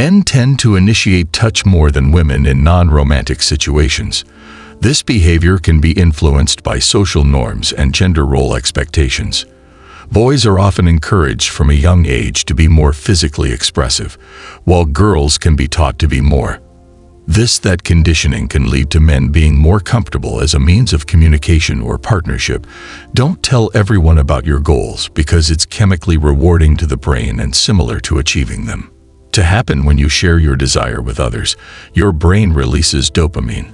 Men tend to initiate touch more than women in non-romantic situations. This behavior can be influenced by social norms and gender role expectations. Boys are often encouraged from a young age to be more physically expressive, while girls can be taught to be more. That conditioning can lead to men being more comfortable as a means of communication or partnership. Don't tell everyone about your goals because it's chemically rewarding to the brain and similar to achieving them. To happen when you share your desire with others, your brain releases dopamine,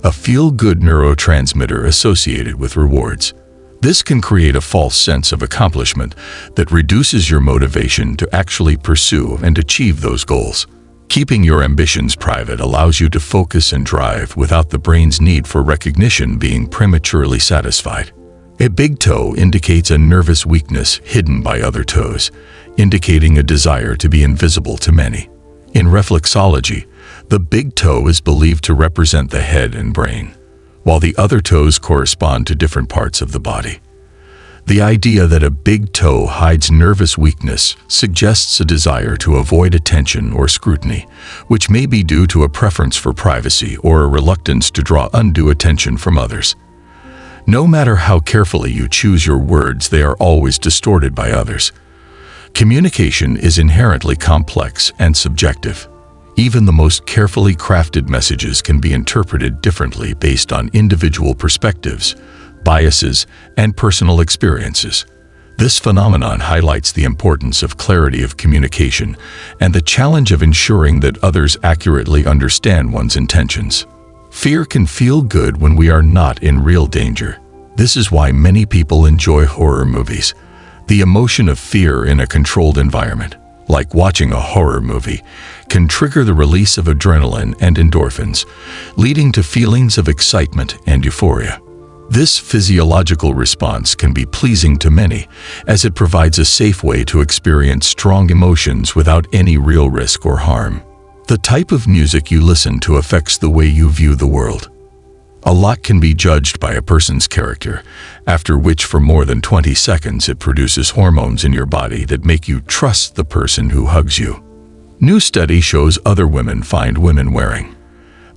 a feel-good neurotransmitter associated with rewards. This can create a false sense of accomplishment that reduces your motivation to actually pursue and achieve those goals. Keeping your ambitions private allows you to focus and drive without the brain's need for recognition being prematurely satisfied. A big toe indicates a nervous weakness hidden by other toes, indicating a desire to be invisible to many. In reflexology, the big toe is believed to represent the head and brain, while the other toes correspond to different parts of the body. The idea that a big toe hides nervous weakness suggests a desire to avoid attention or scrutiny, which may be due to a preference for privacy or a reluctance to draw undue attention from others. No matter how carefully you choose your words, they are always distorted by others. Communication is inherently complex and subjective. Even the most carefully crafted messages can be interpreted differently based on individual perspectives, biases, and personal experiences. This phenomenon highlights the importance of clarity of communication and the challenge of ensuring that others accurately understand one's intentions. Fear can feel good when we are not in real danger. This is why many people enjoy horror movies. The emotion of fear in a controlled environment, like watching a horror movie, can trigger the release of adrenaline and endorphins, leading to feelings of excitement and euphoria. This physiological response can be pleasing to many, as it provides a safe way to experience strong emotions without any real risk or harm. The type of music you listen to affects the way you view the world. A lot can be judged by a person's character, after which for more than 20 seconds it produces hormones in your body that make you trust the person who hugs you. New study shows other women find women wearing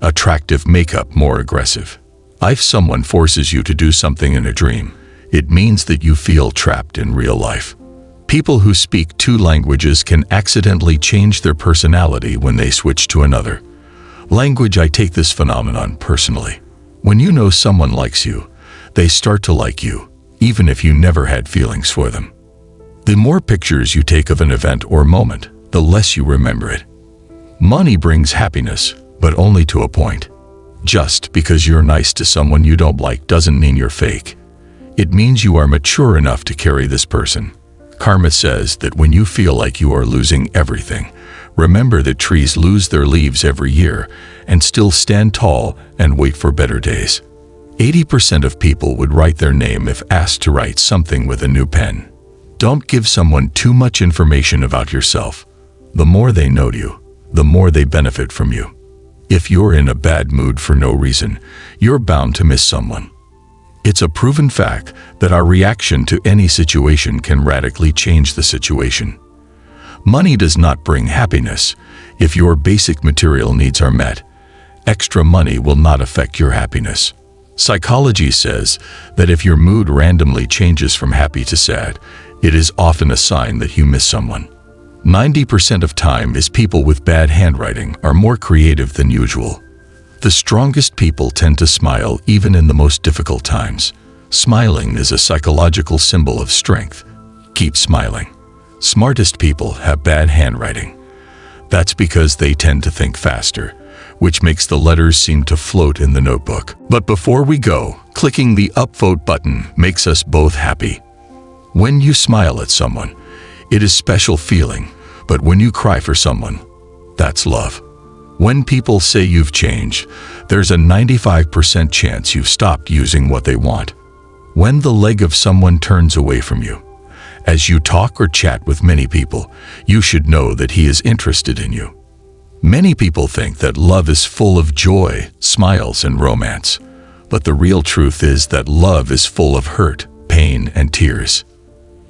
attractive makeup more aggressive. If someone forces you to do something in a dream, it means that you feel trapped in real life. People who speak two languages can accidentally change their personality when they switch to another language. I take this phenomenon personally. When you know someone likes you, they start to like you, even if you never had feelings for them. The more pictures you take of an event or moment, the less you remember it. Money brings happiness, but only to a point. Just because you're nice to someone you don't like doesn't mean you're fake. It means you are mature enough to carry this person. Karma says that when you feel like you are losing everything, remember that trees lose their leaves every year and still stand tall and wait for better days. 80% of people would write their name if asked to write something with a new pen. Don't give someone too much information about yourself. The more they know you, the more they benefit from you. If you're in a bad mood for no reason, you're bound to miss someone. It's a proven fact that our reaction to any situation can radically change the situation. Money does not bring happiness. If your basic material needs are met, extra money will not affect your happiness. Psychology says that if your mood randomly changes from happy to sad, it is often a sign that you miss someone. 90% of time is people with bad handwriting are more creative than usual. The strongest people tend to smile even in the most difficult times. Smiling is a psychological symbol of strength. Keep smiling. Smartest people have bad handwriting. That's because they tend to think faster, which makes the letters seem to float in the notebook. But before we go, clicking the upvote button makes us both happy. When you smile at someone, it is special feeling, but when you cry for someone, that's love. When people say you've changed, there's a 95% chance you've stopped using what they want. When the leg of someone turns away from you, as you talk or chat with many people, you should know that he is interested in you. Many people think that love is full of joy, smiles, and romance, but the real truth is that love is full of hurt, pain, and tears.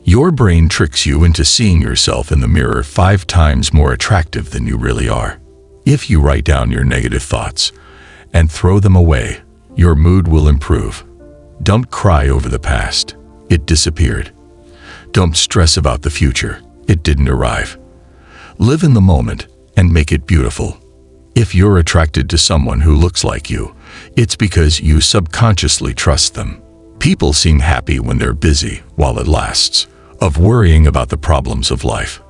Your brain tricks you into seeing yourself in the mirror 5 times more attractive than you really are. If you write down your negative thoughts and throw them away, your mood will improve. Don't cry over the past. It disappeared. Don't stress about the future. It didn't arrive. Live in the moment and make it beautiful. If you're attracted to someone who looks like you, it's because you subconsciously trust them. People seem happy when they're busy, while it lasts, of worrying about the problems of life.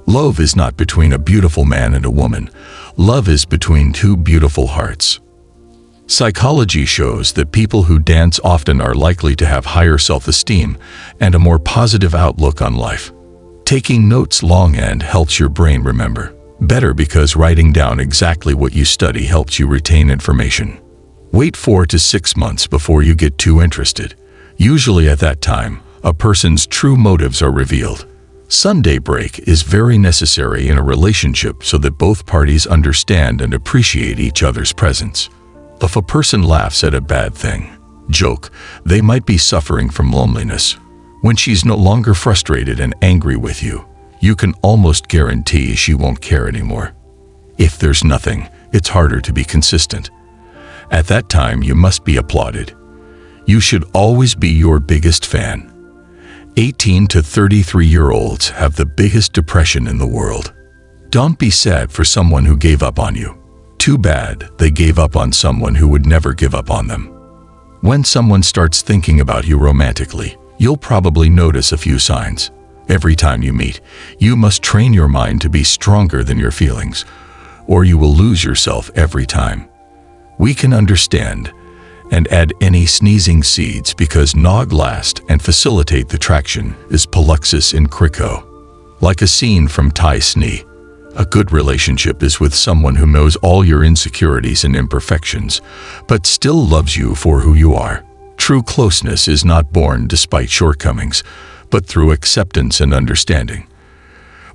Love is not between a beautiful man and a woman. Love is between 2 beautiful hearts. Psychology shows that people who dance often are likely to have higher self-esteem and a more positive outlook on life. Taking notes longhand helps your brain remember better because writing down exactly what you study helps you retain information. Wait 4 to 6 months before you get too interested. Usually at that time, a person's true motives are revealed. Sunday break is very necessary in a relationship so that both parties understand and appreciate each other's presence. If a person laughs at a bad thing, joke, they might be suffering from loneliness. When she's no longer frustrated and angry with you, you can almost guarantee she won't care anymore. If there's nothing, it's harder to be consistent. At that time, you must be applauded. You should always be your biggest fan. 18 to 33-year-olds have the biggest depression in the world. Don't be sad for someone who gave up on you. Too bad they gave up on someone who would never give up on them. When someone starts thinking about you romantically, you'll probably notice a few signs. Every time you meet, you must train your mind to be stronger than your feelings, or you will lose yourself every time. We can understand and add any sneezing seeds because nog last and facilitate the traction is Paluxus in Crico. Like a scene from Tai Sni, a good relationship is with someone who knows all your insecurities and imperfections, but still loves you for who you are. True closeness is not born despite shortcomings, but through acceptance and understanding.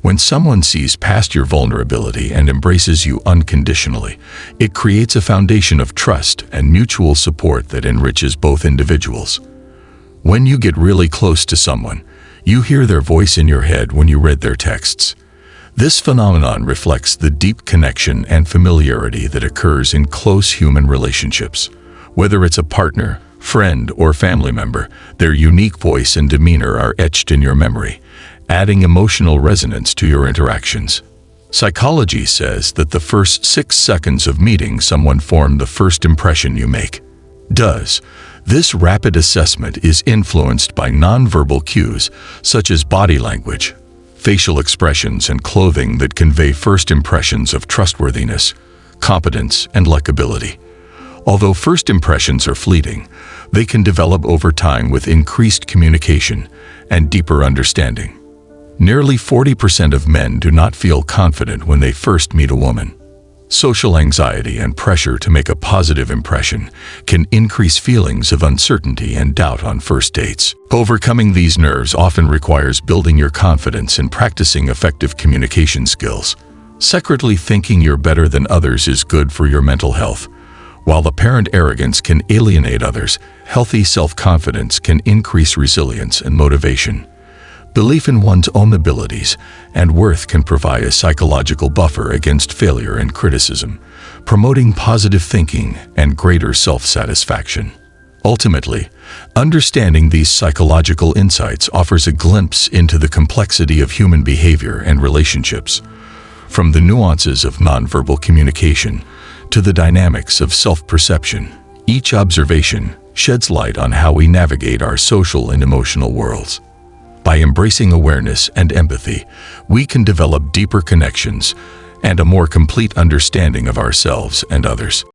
When someone sees past your vulnerability and embraces you unconditionally, it creates a foundation of trust and mutual support that enriches both individuals. When you get really close to someone, you hear their voice in your head when you read their texts. This phenomenon reflects the deep connection and familiarity that occurs in close human relationships. Whether it's a partner, friend, or family member, their unique voice and demeanor are etched in your memory, adding emotional resonance to your interactions. Psychology says that the first 6 seconds of meeting someone form the first impression you make. This rapid assessment is influenced by nonverbal cues such as body language, facial expressions, and clothing that convey first impressions of trustworthiness, competence, and likability. Although first impressions are fleeting, they can develop over time with increased communication and deeper understanding. Nearly 40% of men do not feel confident when they first meet a woman. Social anxiety and pressure to make a positive impression can increase feelings of uncertainty and doubt on first dates. Overcoming these nerves often requires building your confidence and practicing effective communication skills. Secretly thinking you're better than others is good for your mental health. While apparent arrogance can alienate others, healthy self-confidence can increase resilience and motivation. Belief in one's own abilities and worth can provide a psychological buffer against failure and criticism, promoting positive thinking and greater self-satisfaction. Ultimately, understanding these psychological insights offers a glimpse into the complexity of human behavior and relationships. From the nuances of nonverbal communication to the dynamics of self-perception, each observation sheds light on how we navigate our social and emotional worlds. By embracing awareness and empathy, we can develop deeper connections and a more complete understanding of ourselves and others.